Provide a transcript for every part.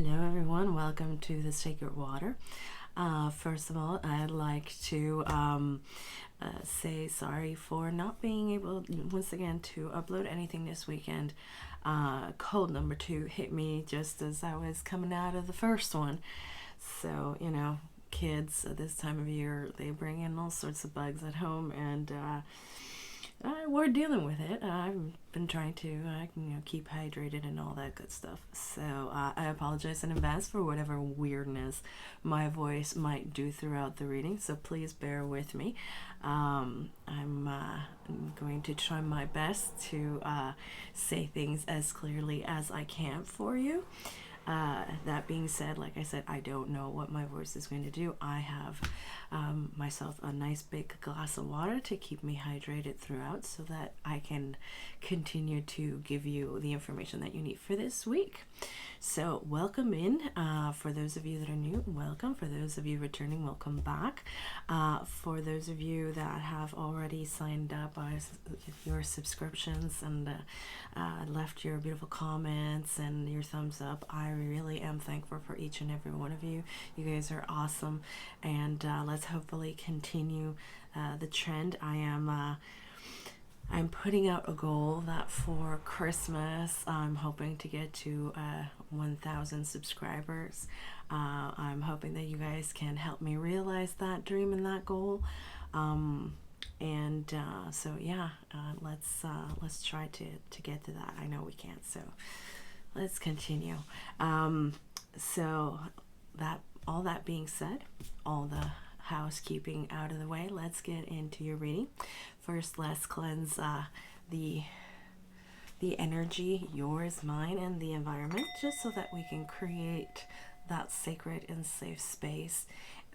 Hello everyone, welcome to the Sacred Water. First of all, I'd like to say sorry for not being able once again to upload anything this weekend. Cold number 2 hit me just as I was coming out of the first one. So, kids at this time of year, they bring in all sorts of bugs at home, and we're dealing with it. I've been trying to keep hydrated and all that good stuff. So I apologize in advance for whatever weirdness my voice might do throughout the reading, so please bear with me. I'm going to try my best to say things as clearly as I can for you. That being said, like I said, I don't know what my voice is going to do. I have myself a nice big glass of water to keep me hydrated throughout so that I can continue to give you the information that you need for this week. So welcome in. For those of you that are new, welcome. For those of you returning, welcome back. For those of you that have already signed up your subscriptions and left your beautiful comments and your thumbs up, I really am thankful for each and every one of you. You guys are awesome, and let's hopefully continue the trend. I'm putting out a goal that for Christmas I'm hoping to get to 1,000 subscribers. I'm hoping that you guys can help me realize that dream and that goal. So yeah, let's try to get to that. I know we can't, so let's continue. So that all that being said, all the housekeeping out of the way, let's get into your reading. First, let's cleanse the energy, yours, mine, and the environment, just so that we can create that sacred and safe space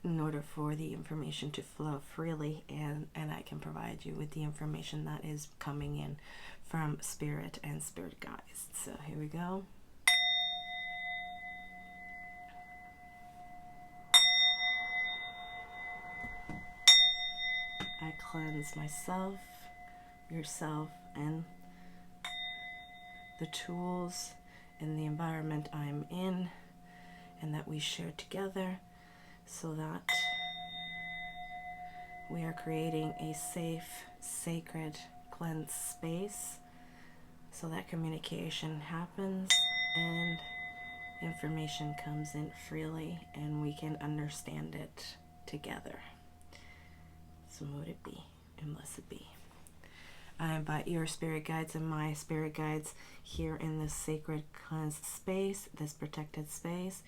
in order for the information to flow freely, and I can provide you with the information that is coming in from Spirit and Spirit Guides. So here we go. I cleanse myself, yourself, and the tools and the environment I'm in and that we share together, so that we are creating a safe, sacred, cleansed space so that communication happens and information comes in freely and we can understand it together. So mote it be and blessed be. I invite your spirit guides and my spirit guides here in this sacred cleansed space, this protected space,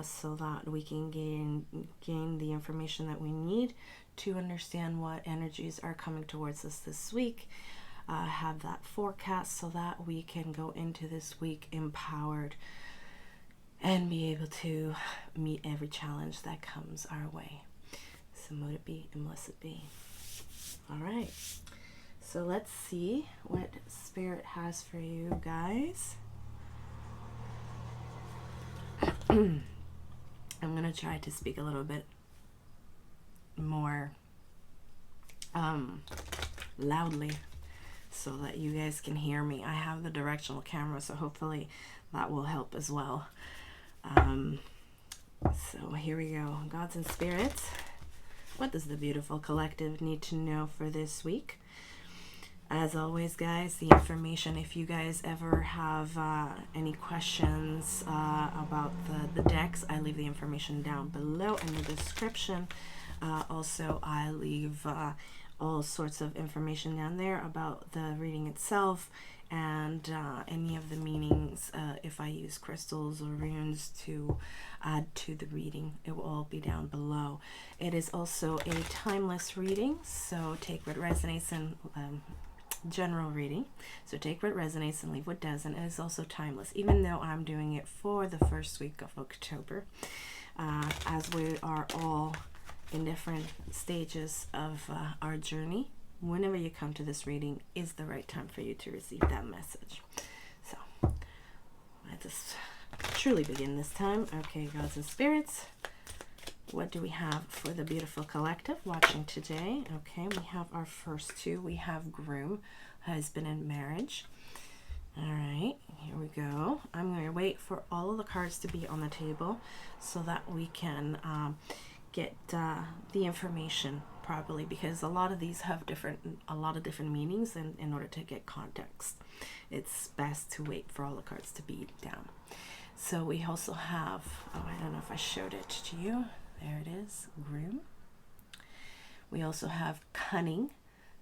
so that we can gain the information that we need to understand what energies are coming towards us this week, have that forecast so that we can go into this week empowered and be able to meet every challenge that comes our way. So mote it be and blessed be. All right. So let's see what Spirit has for you guys. I'm going to try to speak a little bit more loudly so that you guys can hear me. I have the directional camera, so hopefully that will help as well. So here we go. Gods and spirits, what does the beautiful collective need to know for this week? As always, guys, the information, if you guys ever have any questions about the decks, I leave the information down below in the description. Also, I leave all sorts of information down there about the reading itself and any of the meanings, if I use crystals or runes to add to the reading. It will all be down below. It is also a timeless reading, so take what resonates and general reading, so take what resonates and leave what doesn't. It is also timeless, even though I'm doing it for the first week of October, as we are all in different stages of our journey. Whenever you come to this reading is the right time for you to receive that message. So I just truly begin this time. Okay, gods and spirits, what do we have for the beautiful collective watching today? Okay, we have our first two. We have groom, husband, and marriage. All right, here we go. I'm going to wait for all of the cards to be on the table so that we can get the information properly, because a lot of these have a lot of different meanings, and in order to get context, it's best to wait for all the cards to be down. So we also have, oh, I don't know if I showed it to you. There it is, Groom. We also have Cunning,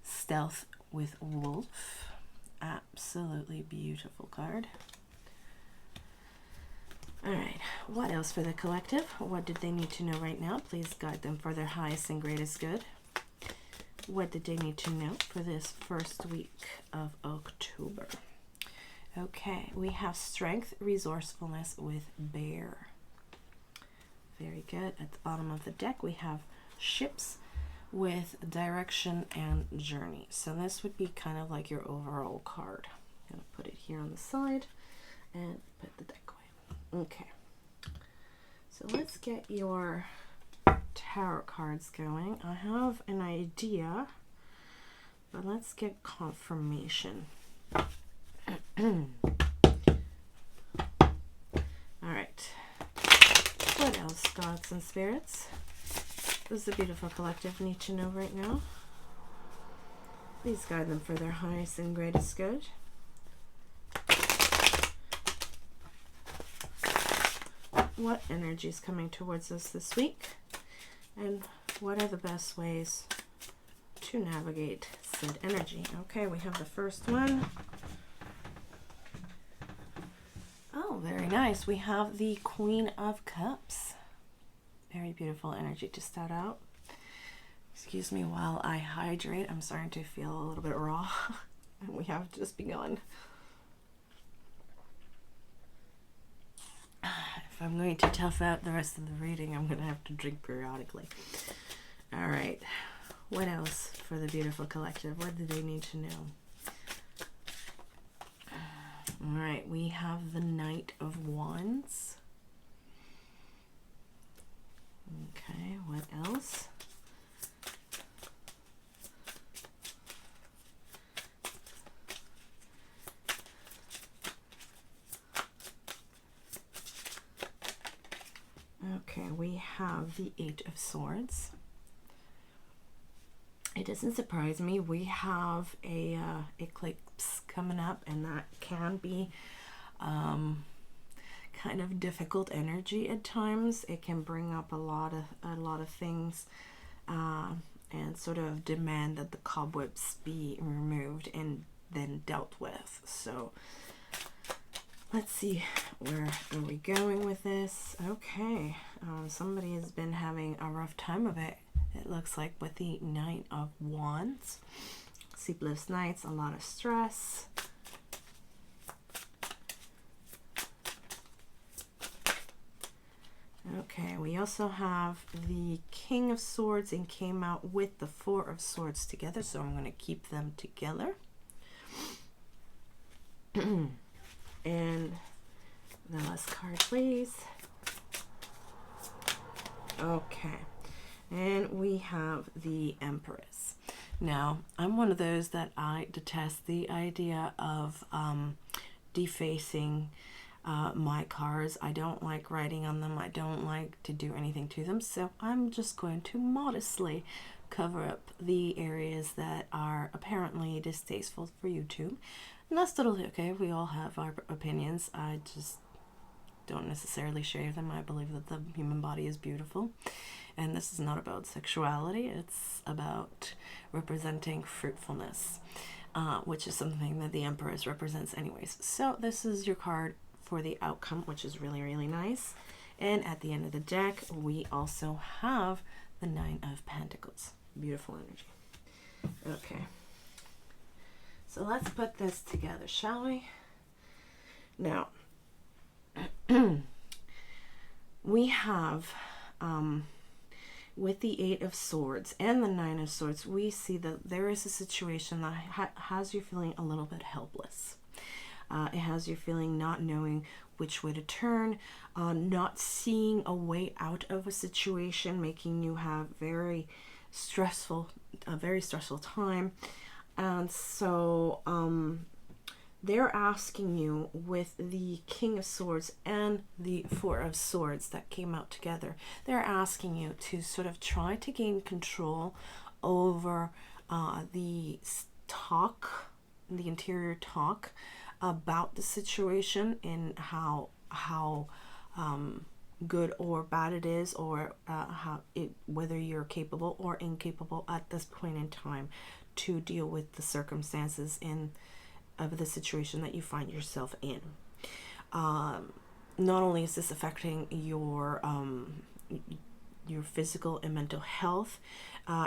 Stealth with Wolf. Absolutely beautiful card. All right, what else for the collective? What did they need to know right now? Please guide them for their highest and greatest good. What did they need to know for this first week of October? Okay, we have Strength, Resourcefulness with Bear. Very good. At the bottom of the deck, we have Ships with Direction and Journey. So this would be kind of like your overall card. I'm going to put it here on the side and put the deck away. Okay. So let's get your tarot cards going. I have an idea, but let's get confirmation. All right. What else, gods and spirits, does the beautiful collective need to know right now? Please guide them for their highest and greatest good. What energy is coming towards us this week? And what are the best ways to navigate said energy? Okay, we have the first one. Oh, very nice. We have the Queen of Cups. Very beautiful energy to start out. Excuse me while I hydrate. I'm starting to feel a little bit raw. And we have just begun. If I'm going to tough out the rest of the reading, I'm going to have to drink periodically. All right. What else for the beautiful collective? What do they need to know? All right, we have the Knight of Wands. Okay, what else? Okay, we have the Eight of Swords. It doesn't surprise me. We have a eclipse coming up, and that can be kind of difficult energy at times. It can bring up a lot of things and sort of demand that the cobwebs be removed and then dealt with. So let's see, where are we going with this? Okay, somebody has been having a rough time of it. It looks like with the Knight of Wands. Sleepless nights, a lot of stress. Okay, we also have the King of Swords and came out with the Four of Swords together, so I'm going to keep them together. And the last card, please. Okay. And we have the Empress. Now, I'm one of those that I detest the idea of defacing my cards. I don't like writing on them. I don't like to do anything to them. So I'm just going to modestly cover up the areas that are apparently distasteful for YouTube. And that's totally okay. We all have our opinions. I just don't necessarily share them. I believe that the human body is beautiful. And this is not about sexuality. It's about representing fruitfulness, which is something that the Empress represents anyways. So this is your card for the outcome, which is really, really nice. And at the end of the deck, we also have the Nine of Pentacles. Beautiful energy. Okay. So let's put this together, shall we? Now, we have... with the Eight of Swords and the Nine of Swords, we see that there is a situation that has you feeling a little bit helpless. It has you feeling not knowing which way to turn, not seeing a way out of a situation, making you have a very stressful time. And so they're asking you with the King of Swords and the Four of Swords that came out together, they're asking you to sort of try to gain control over the talk, the interior talk about the situation and how good or bad it is, or whether you're capable or incapable at this point in time to deal with the circumstances of the situation that you find yourself in. Not only is this affecting your physical and mental health,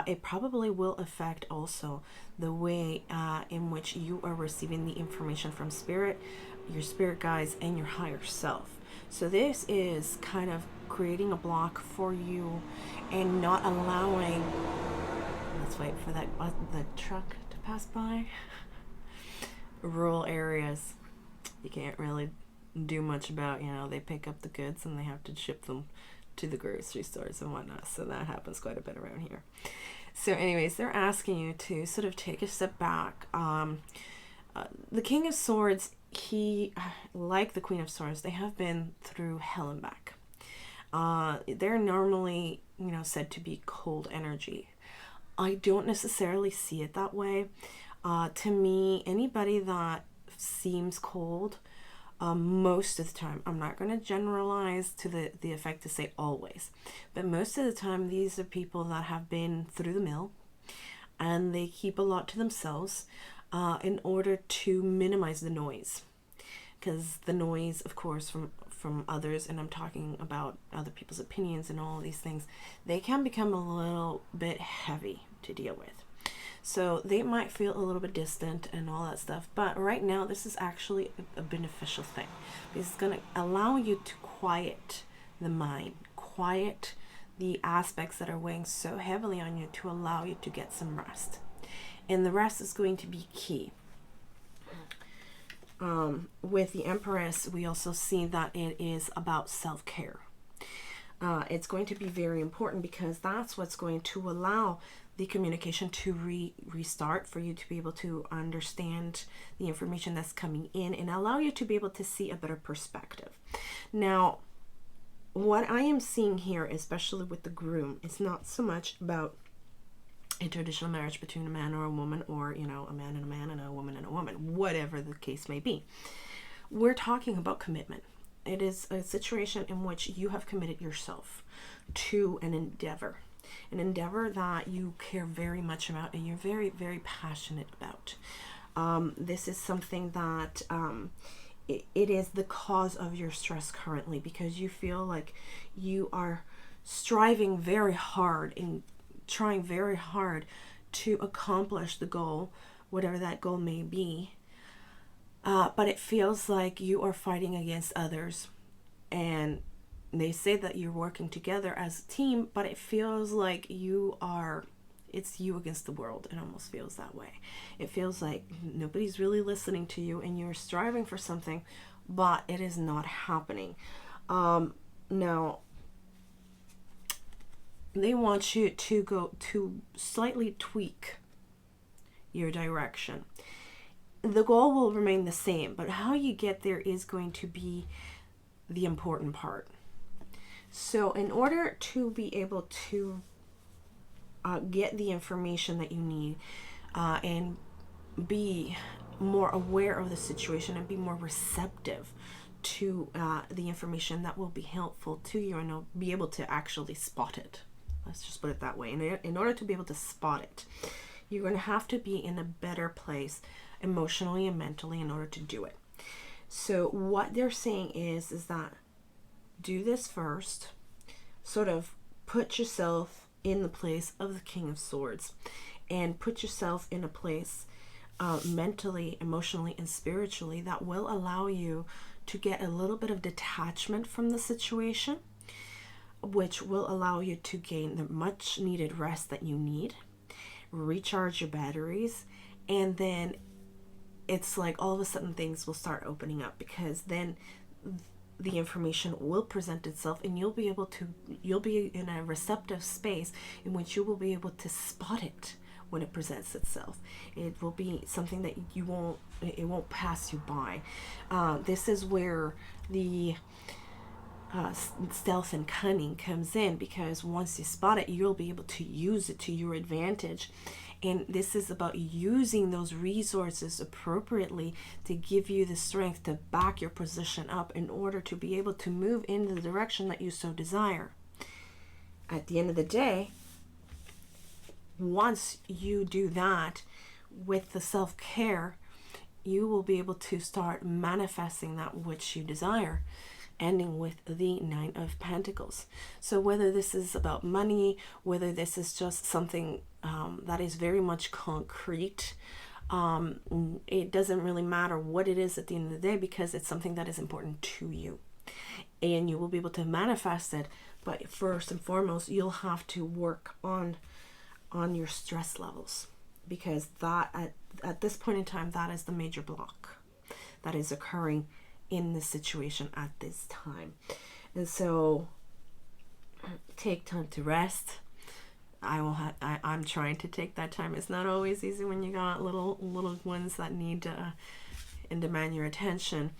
it probably will affect also the way in which you are receiving the information from spirit, your spirit guides, and your higher self. So this is kind of creating a block for you and not allowing, let's wait for the truck to pass by. Rural areas, you can't really do much about, they pick up the goods and they have to ship them to the grocery stores and whatnot. So that happens quite a bit around here. So anyways, they're asking you to sort of take a step back. The King of Swords, he, like the Queen of Swords, they have been through hell and back. They're normally, said to be cold energy. I don't necessarily see it that way. To me, anybody that seems cold, most of the time, I'm not going to generalize to the effect to say always, but most of the time, these are people that have been through the mill and they keep a lot to themselves in order to minimize the noise. Because the noise, of course, from others, and I'm talking about other people's opinions and all of these things, they can become a little bit heavy to deal with. So they might feel a little bit distant and all that stuff. But right now, this is actually a beneficial thing. It's going to allow you to quiet the mind, quiet the aspects that are weighing so heavily on you, to allow you to get some rest. And the rest is going to be key. With the Empress, we also see that it is about self-care. It's going to be very important, because that's what's going to allow the communication to restart, for you to be able to understand the information that's coming in and allow you to be able to see a better perspective. Now, what I am seeing here, especially with the groom, is not so much about a traditional marriage between a man or a woman, or, a man and a man and a woman and a woman, whatever the case may be. We're talking about commitment. It is a situation in which you have committed yourself to an endeavor that you care very much about and you're very, very passionate about. This is something that it is the cause of your stress currently, because you feel like you are striving very hard and trying very hard to accomplish the goal, whatever that goal may be. But it feels like you are fighting against others, and they say that you're working together as a team, but it feels like it's you against the world. It almost feels that way. It feels like nobody's really listening to you, and you're striving for something, but it is not happening. Now, they want you to go to slightly tweak your direction. The goal will remain the same, but how you get there is going to be the important part. So in order to be able to get the information that you need and be more aware of the situation and be more receptive to the information that will be helpful to you, and be able to actually spot it. Let's just put it that way. In order to be able to spot it, you're going to have to be in a better place emotionally and mentally in order to do it. So what they're saying is that do this first, sort of put yourself in the place of the King of Swords, and put yourself in a place mentally, emotionally, and spiritually that will allow you to get a little bit of detachment from the situation, which will allow you to gain the much needed rest that you need, recharge your batteries, and then it's like all of a sudden things will start opening up, because then the information will present itself, and you'll be in a receptive space in which you will be able to spot it when it presents itself. It will be something that it won't pass you by. This is where the stealth and cunning comes in, because once you spot it, you'll be able to use it to your advantage. And this is about using those resources appropriately to give you the strength to back your position up in order to be able to move in the direction that you so desire. At the end of the day, once you do that with the self-care, you will be able to start manifesting that which you desire, ending with the Nine of Pentacles. So whether this is about money, whether this is just something that is very much concrete, it doesn't really matter what it is at the end of the day, because it's something that is important to you. And you will be able to manifest it. But first and foremost, you'll have to work on your stress levels, because that at this point in time, that is the major block that is occurring in this situation at this time. And so take time to rest. I'm trying to take that time. It's not always easy when you got little ones that need and demand your attention.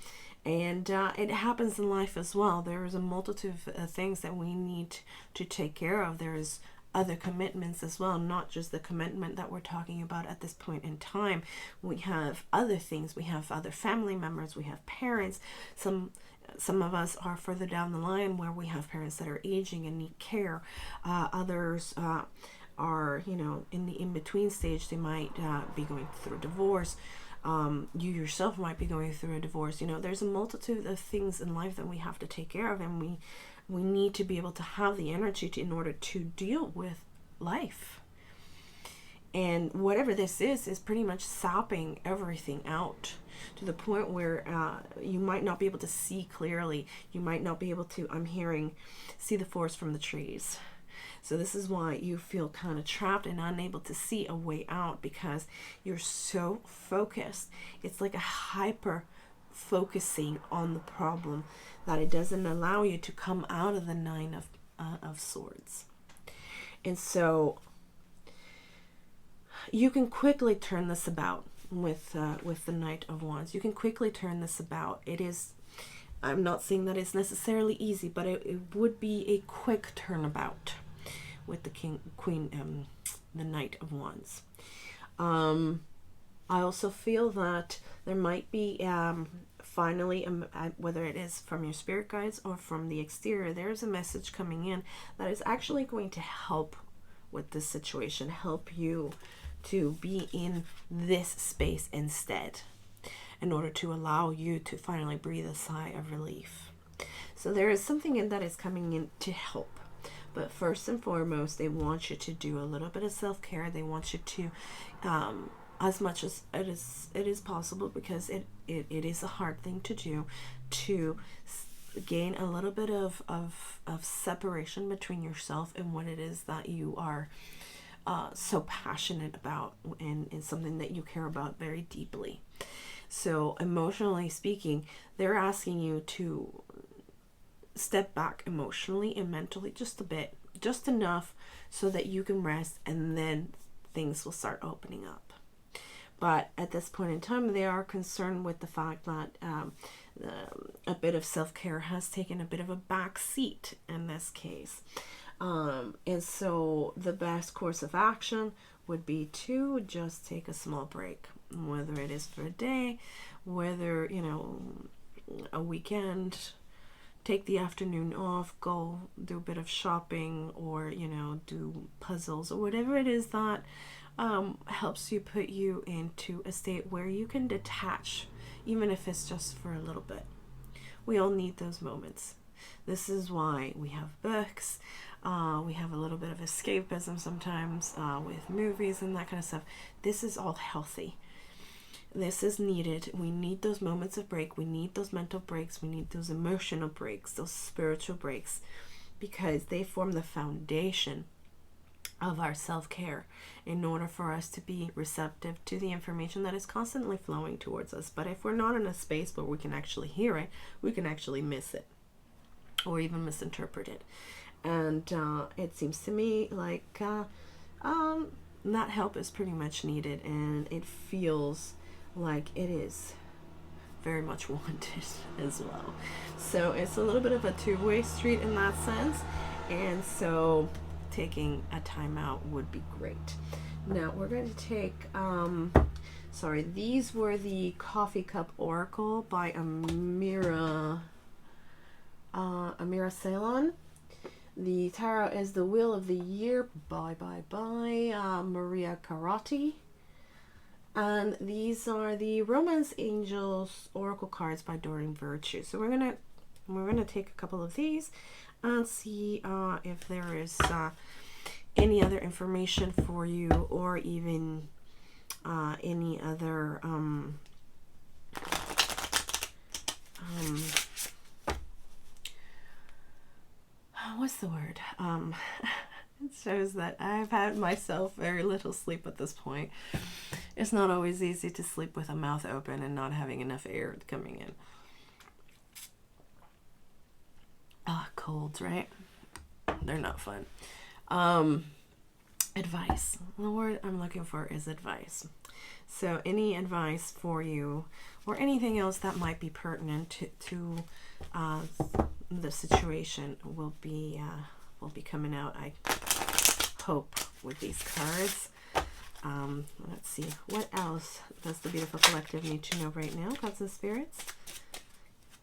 And it happens in life as well. There is a multitude of things that we need to take care of. There's other commitments as well, not just the commitment that we're talking about at this point in time. We have other things. We have other family members. We have parents. Some of us are further down the line where we have parents that are aging and need care. Others are, in the in-between stage. They might be going through a divorce. You yourself might be going through a divorce. There's a multitude of things in life that we have to take care of, and we need to be able to have the energy in order to deal with life. And whatever this is pretty much sapping everything out to the point where you might not be able to see clearly. You might not be able to, see the forest from the trees. So this is why you feel kind of trapped and unable to see a way out, because you're so focused. It's like a hyper focusing on the problem that it doesn't allow you to come out of the Nine of Swords. And so you can quickly turn this about with the Knight of Wands. You can quickly turn this about. I'm not saying that it's necessarily easy, but it would be a quick turnabout with the the Knight of Wands. I also feel that there might be finally, whether it is from your spirit guides or from the exterior, there's a message coming in that is actually going to help with this situation, help you to be in this space instead, in order to allow you to finally breathe a sigh of relief. So there is something in that is coming in to help. But first and foremost, they want you to do a little bit of self-care. They want you to, as much as it is possible, because it is a hard thing to do, to gain a little bit of separation between yourself and what it is that you are so passionate about, and something that you care about very deeply. So emotionally speaking, they're asking you to step back emotionally and mentally just a bit, just enough so that you can rest, and then things will start opening up. But at this point in time, they are concerned with the fact that a bit of self-care has taken a bit of a back seat in this case. And so the best course of action would be to just take a small break, whether it is for a day, whether, a weekend, take the afternoon off, go do a bit of shopping, or, do puzzles, or whatever it is that helps you put you into a state where you can detach, even if it's just for a little bit. We all need those moments. This is why we have books. We have a little bit of escapism sometimes with movies and that kind of stuff. This is all healthy. This is needed. We need those moments of break. We need those mental breaks. We need those emotional breaks, those spiritual breaks, because they form the foundation of our self-care in order for us to be receptive to the information that is constantly flowing towards us. But if we're not in a space where we can actually hear it, we can actually miss it or even misinterpret it. And it seems to me like that help is pretty much needed, and it feels like it is very much wanted as well. So it's a little bit of a two-way street in that sense, and so taking a timeout would be great. Now we're going to take sorry, these were the Coffee Cup Oracle by Amira Ceylon. The tarot is the Wheel of the Year by Maria Caratti. And these are the Romance Angels Oracle cards by Doreen Virtue. So we're gonna take a couple of these and see if there is any other information for you, or even any other what's the word? It shows that I've had myself very little sleep at this point. It's not always easy to sleep with a mouth open and not having enough air coming in. Colds, right? They're not fun. Advice. The word I'm looking for is advice. So any advice for you, or anything else that might be pertinent to the situation, will be coming out, I hope, with these cards. Let's see, what else does the beautiful collective need to know right now? Gods and spirits,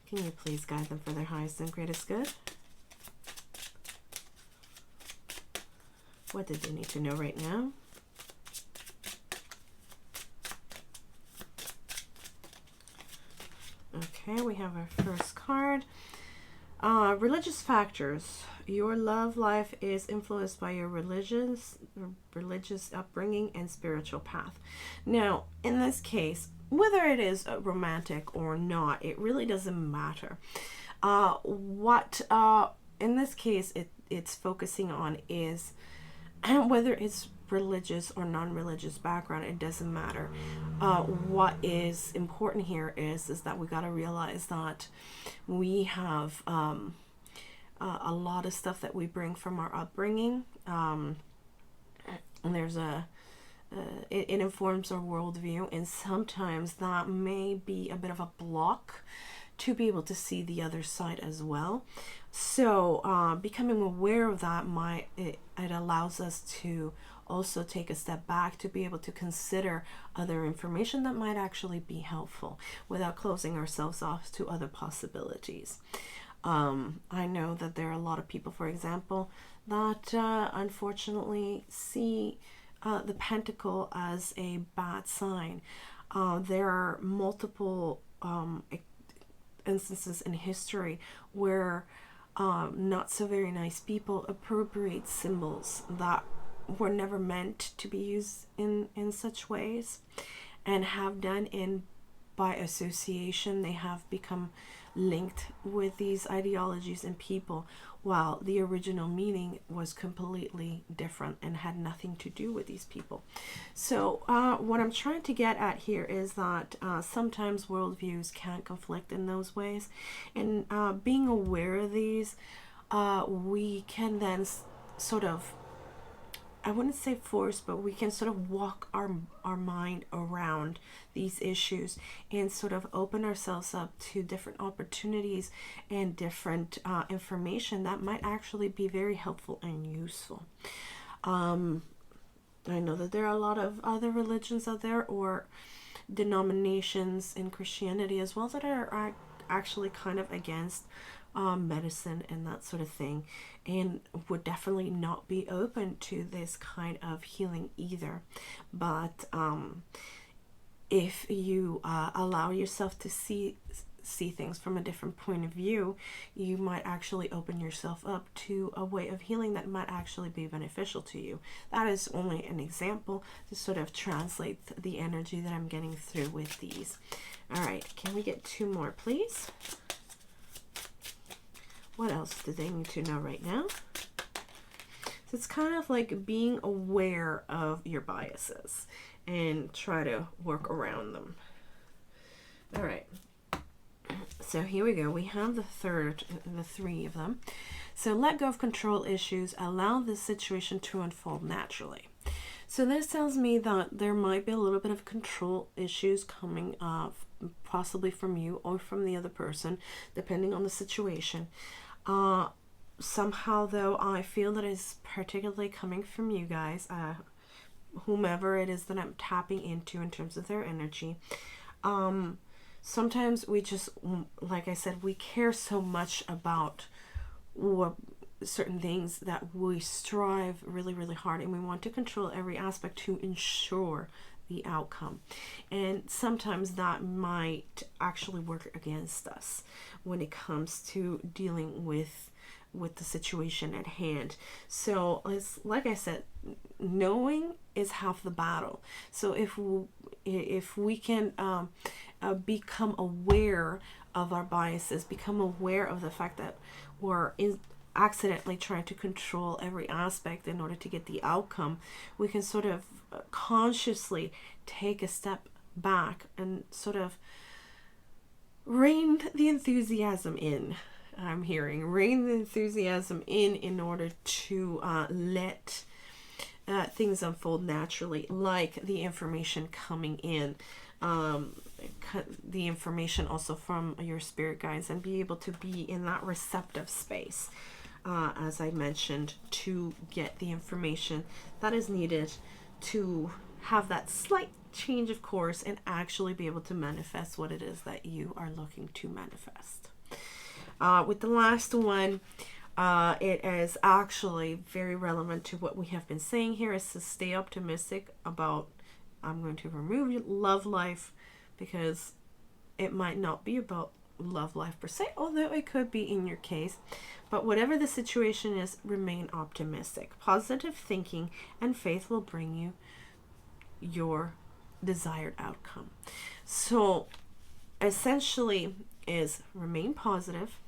can you please guide them for their highest and greatest good? What did they need to know right now? Okay, we have our first card. Religious factors. Your love life is influenced by your religious upbringing and spiritual path. Now, in this case, whether it is romantic or not, it really doesn't matter. In this case, it's focusing on is, whether it's religious or non-religious background, it doesn't matter. What is important here is that we got to realize that we have a lot of stuff that we bring from our upbringing, and there's it informs our worldview, and sometimes that may be a bit of a block to be able to see the other side as well. So becoming aware of that, it allows us to also take a step back to be able to consider other information that might actually be helpful without closing ourselves off to other possibilities. I know that there are a lot of people, for example, that unfortunately see the pentacle as a bad sign. There are multiple instances in history where not so very nice people appropriate symbols that were never meant to be used in such ways, and have done by association. They have become linked with these ideologies and people, while the original meaning was completely different and had nothing to do with these people. So what I'm trying to get at here is that sometimes worldviews can conflict in those ways, and being aware of these, we can then sort of, I wouldn't say force, but we can sort of walk our mind around these issues and sort of open ourselves up to different opportunities and different information that might actually be very helpful and useful. I know that there are a lot of other religions out there, or denominations in Christianity as well, that are actually kind of against medicine and that sort of thing, and would definitely not be open to this kind of healing either. But if you allow yourself to see things from a different point of view, you might actually open yourself up to a way of healing that might actually be beneficial to you. That is only an example to sort of translate the energy that I'm getting through with these. All right, can we get two more, please? What else do they need to know right now? So it's kind of like being aware of your biases and try to work around them. All right. So here we go. We have the three of them. So let go of control issues. Allow the situation to unfold naturally. So this tells me that there might be a little bit of control issues coming possibly from you or from the other person, depending on the situation. Somehow, though, I feel that it's particularly coming from you guys, whomever it is that I'm tapping into in terms of their energy. Sometimes we just, like I said, we care so much about what certain things that we strive really, really hard, and we want to control every aspect to ensure the outcome. And sometimes that might actually work against us when it comes to dealing with the situation at hand. So it's like I said, knowing is half the battle. So if we can become aware of our biases, become aware of the fact that we're accidentally trying to control every aspect in order to get the outcome, we can sort of consciously take a step back and sort of rein the enthusiasm in. I'm hearing rein the enthusiasm in order to let things unfold naturally, like the information coming in, the information also from your spirit guides, and be able to be in that receptive space, as I mentioned, to get the information that is needed to have that slight change of course and actually be able to manifest what it is that you are looking to manifest. With the last one, it is actually very relevant to what we have been saying here, is to stay optimistic about, I'm going to remove love life, because it might not be about love life per se, although it could be in your case. But whatever the situation is, remain optimistic. Positive thinking and faith will bring you your desired outcome. So essentially is remain positive.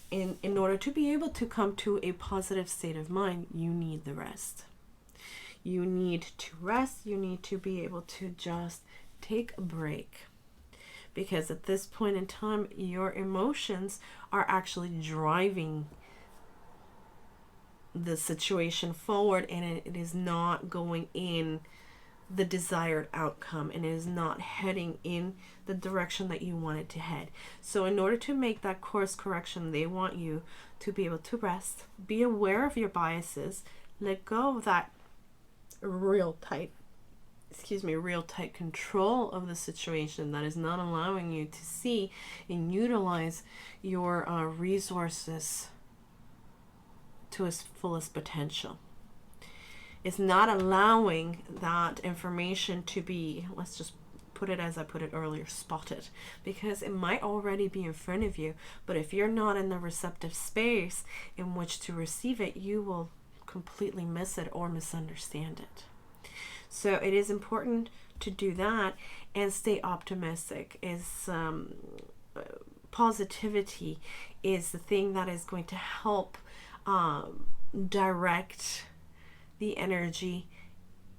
In order to be able to come to a positive state of mind, you need the rest. You need to rest. You need to be able to just take a break. Because at this point in time, your emotions are actually driving the situation forward, and it is not going in the desired outcome, and it is not heading in the direction that you want it to head. So in order to make that course correction, they want you to be able to rest, be aware of your biases, let go of that real tight control of the situation that is not allowing you to see and utilize your resources to its fullest potential. It's not allowing that information to be, let's just put it as I put it earlier, spotted, because it might already be in front of you, but if you're not in the receptive space in which to receive it, you will completely miss it or misunderstand it. So it is important to do that and stay optimistic. Positivity is the thing that is going to help direct the energy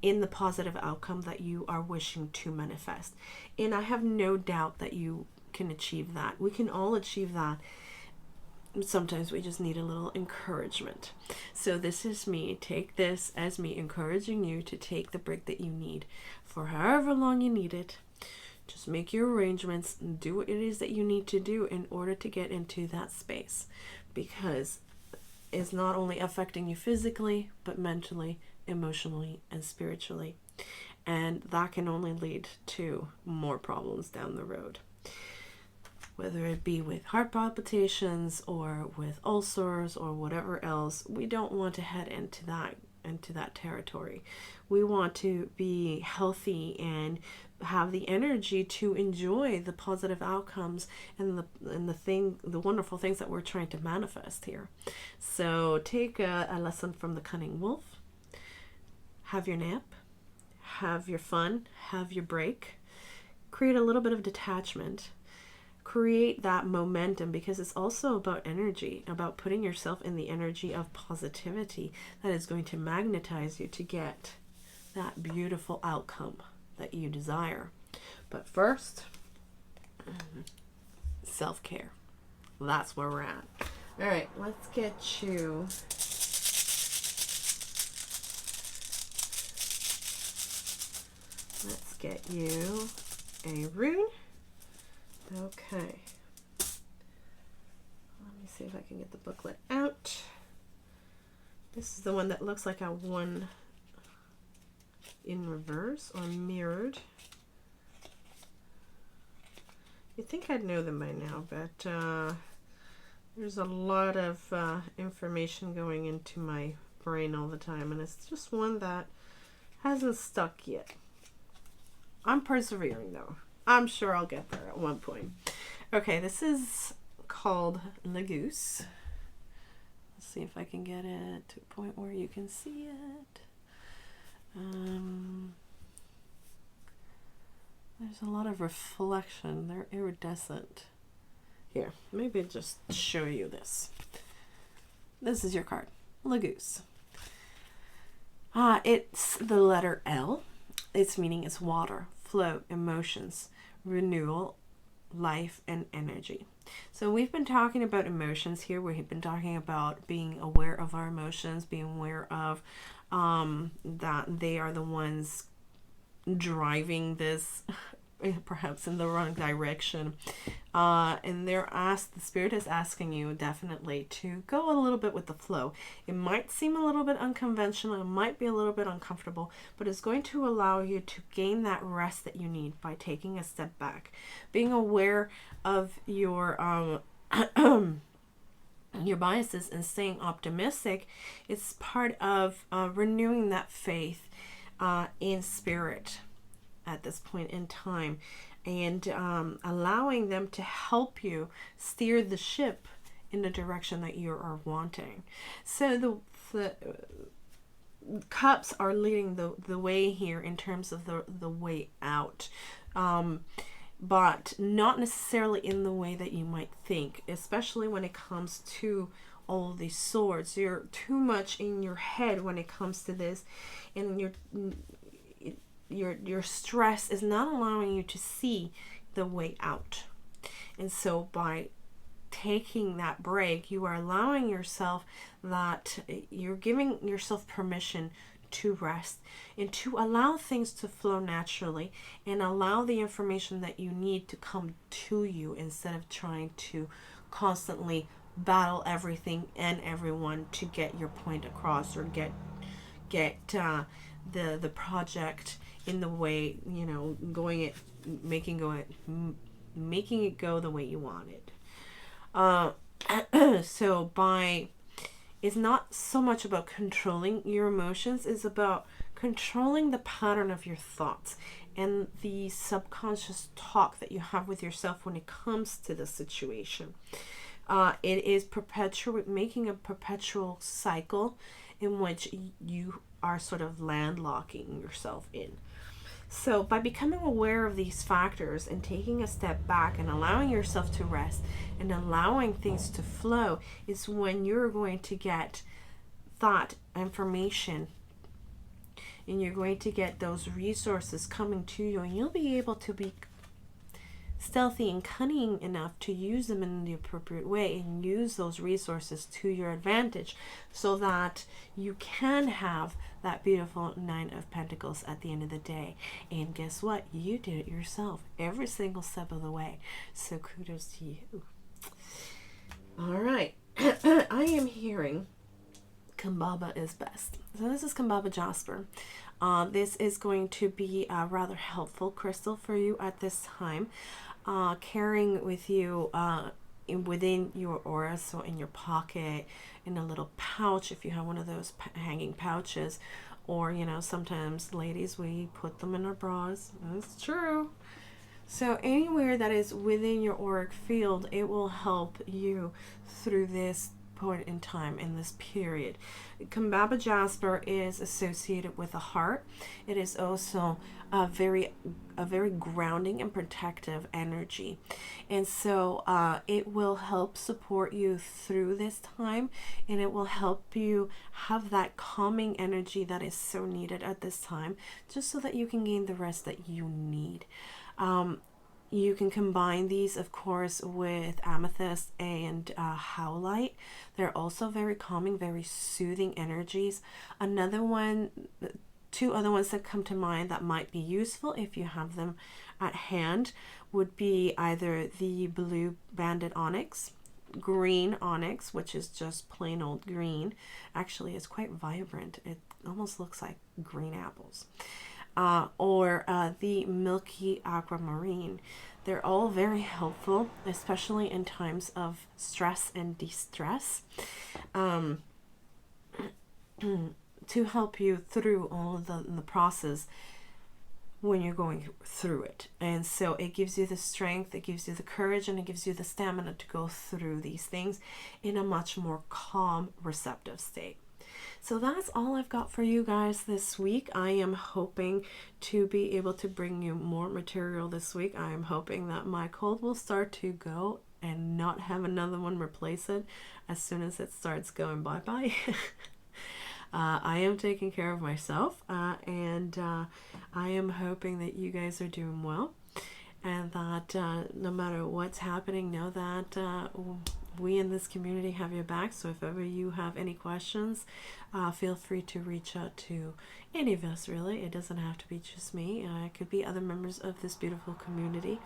in the positive outcome that you are wishing to manifest. And I have no doubt that you can achieve that. We can all achieve that. Sometimes we just need a little encouragement. So this is me. Take this as me encouraging you to take the break that you need for however long you need it. Just make your arrangements and do what it is that you need to do in order to get into that space, because it's not only affecting you physically, but mentally, emotionally, and spiritually. And that can only lead to more problems down the road. Whether it be with heart palpitations or with ulcers or whatever else, we don't want to head into that territory. We want to be healthy and have the energy to enjoy the positive outcomes and the wonderful things that we're trying to manifest here. So take a lesson from the cunning wolf. Have your nap, have your fun, have your break, create a little bit of detachment, create that momentum, because it's also about energy, about putting yourself in the energy of positivity that is going to magnetize you to get that beautiful outcome that you desire. But first, self-care. That's where we're at. All right, let's get you get you a rune. Okay. Let me see if I can get the booklet out. This is the one that looks like a 1 in reverse or mirrored. You'd think I'd know them by now, but there's a lot of information going into my brain all the time, and it's just one that hasn't stuck yet. I'm persevering though. I'm sure I'll get there at one point. Okay, this is called Le Goose. Let's see if I can get it to a point where you can see it. There's a lot of reflection. They're iridescent. Here, maybe I'll just show you this. This is your card, Le Goose. It's the letter L. Its meaning is water, flow, emotions, renewal, life, and energy. So we've been talking about emotions here. We've been talking about being aware of our emotions, being aware of that they are the ones driving this perhaps in the wrong direction, and the spirit is asking you definitely to go a little bit with the flow. It might seem a little bit unconventional, it might be a little bit uncomfortable, but it's going to allow you to gain that rest that you need by taking a step back, being aware of your biases and staying optimistic. It's part of renewing that faith in spirit at this point in time, and allowing them to help you steer the ship in the direction that you are wanting. So the cups are leading the way here in terms of the way out, but not necessarily in the way that you might think, especially when it comes to all of these swords. You're too much in your head when it comes to this, and your stress is not allowing you to see the way out. And so by taking that break, you are allowing yourself that you're giving yourself permission to rest and to allow things to flow naturally and allow the information that you need to come to you, instead of trying to constantly battle everything and everyone to get your point across, or get the project in the way, making it go the way you want it. So it's not so much about controlling your emotions, it's about controlling the pattern of your thoughts and the subconscious talk that you have with yourself when it comes to the situation. It is making a perpetual cycle in which you are sort of landlocking yourself in. So by becoming aware of these factors and taking a step back and allowing yourself to rest and allowing things to flow is when you're going to get thought information, and you're going to get those resources coming to you, and you'll be able to be stealthy and cunning enough to use them in the appropriate way and use those resources to your advantage, so that you can have that beautiful 9 of Pentacles at the end of the day. And guess what? You did it yourself every single step of the way. So kudos to you. All right. I am hearing Kambaba is best. So this is Kambaba Jasper. This is going to be a rather helpful crystal for you at this time. Carrying with you within your aura, so in your pocket, in a little pouch if you have one of those hanging pouches, or sometimes ladies, we put them in our bras. That's true. So anywhere that is within your auric field, it will help you through this point in time, in this period. Kambaba Jasper is associated with the heart. It is also a very grounding and protective energy, and so it will help support you through this time, and it will help you have that calming energy that is so needed at this time, just so that you can gain the rest that you need. You can combine these, of course, with amethyst and howlite. They're also very calming, very soothing energies. Another one two other ones that come to mind that might be useful if you have them at hand would be either the blue banded onyx, green onyx, which is just plain old green. Actually, it's quite vibrant. It almost looks like green apples. Or the milky aquamarine. They're all very helpful, especially in times of stress and de-stress, to help you through all of the process when you're going through it. And so it gives you the strength, it gives you the courage, and it gives you the stamina to go through these things in a much more calm, receptive state. So that's all I've got for you guys this week. I am hoping to be able to bring you more material this week. I am hoping that my cold will start to go and not have another one replace it as soon as it starts going bye-bye. I am taking care of myself, and I am hoping that you guys are doing well, and that no matter what's happening, know that we in this community have your back. So if ever you have any questions, feel free to reach out to any of us, really. It doesn't have to be just me. It could be other members of this beautiful community.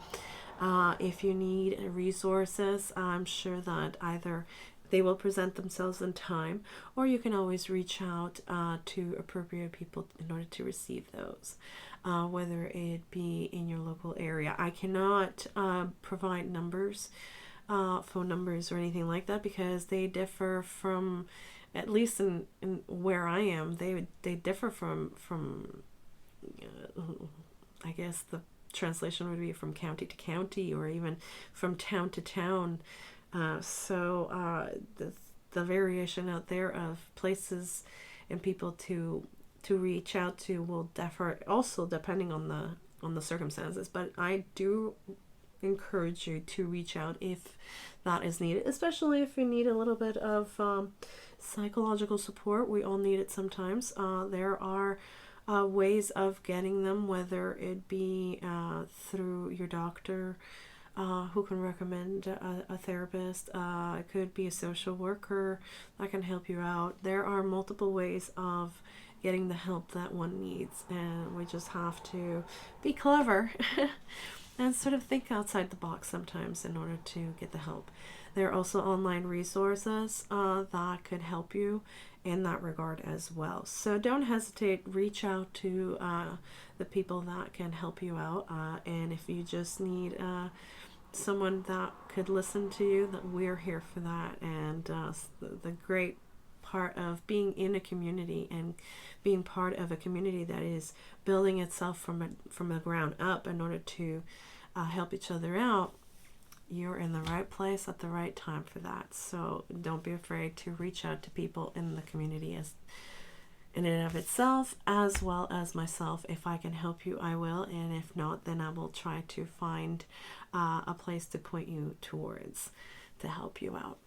If you need resources, I'm sure that either they will present themselves in time, or you can always reach out to appropriate people in order to receive those, whether it be in your local area. I cannot provide numbers, phone numbers or anything like that, because they differ from, at least in where I am, they differ from I guess the translation would be from county to county, or even from town to town. The variation out there of places and people to reach out to will differ also depending on the circumstances. But I do encourage you to reach out if that is needed, especially if you need a little bit of psychological support. We all need it sometimes. There are ways of getting them, whether it be through your doctor, who can recommend a therapist. It could be a social worker that can help you out. There are multiple ways of getting the help that one needs, and we just have to be clever and sort of think outside the box sometimes in order to get the help. There are also online resources that could help you in that regard as well. So don't hesitate, reach out to the people that can help you out, and if you just need someone that could listen to you, that we're here for that. And the great part of being in a community and being part of a community that is building itself from the ground up in order to help each other out, you're in the right place at the right time for that. So don't be afraid to reach out to people in the community as in and of itself, as well as myself. If I can help you, I will, and if not, then I will try to find a place to point you towards to help you out.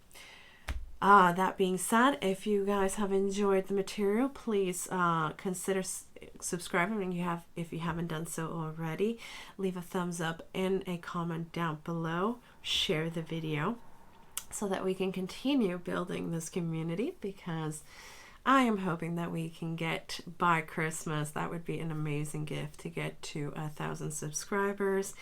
That being said, if you guys have enjoyed the material, please consider subscribing. If you haven't done so already, leave a thumbs up and a comment down below. Share the video so that we can continue building this community, because I am hoping that we can get by Christmas. That would be an amazing gift, to get to 1,000 subscribers.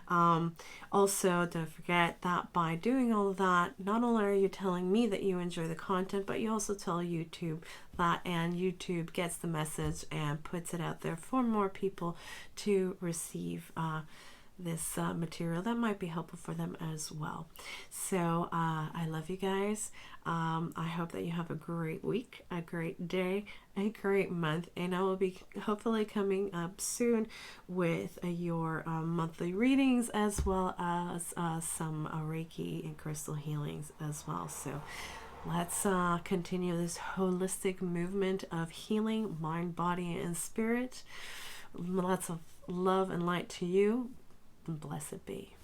Also, don't forget that by doing all of that, not only are you telling me that you enjoy the content, but you also tell YouTube that, and YouTube gets the message and puts it out there for more people to receive this material that might be helpful for them as well. So I love you guys. I hope that you have a great week, a great day, a great month, and I will be hopefully coming up soon with your monthly readings, as well as some Reiki and crystal healings as well. So let's continue this holistic movement of healing mind, body, and spirit. Lots of love and light to you. Blessed be.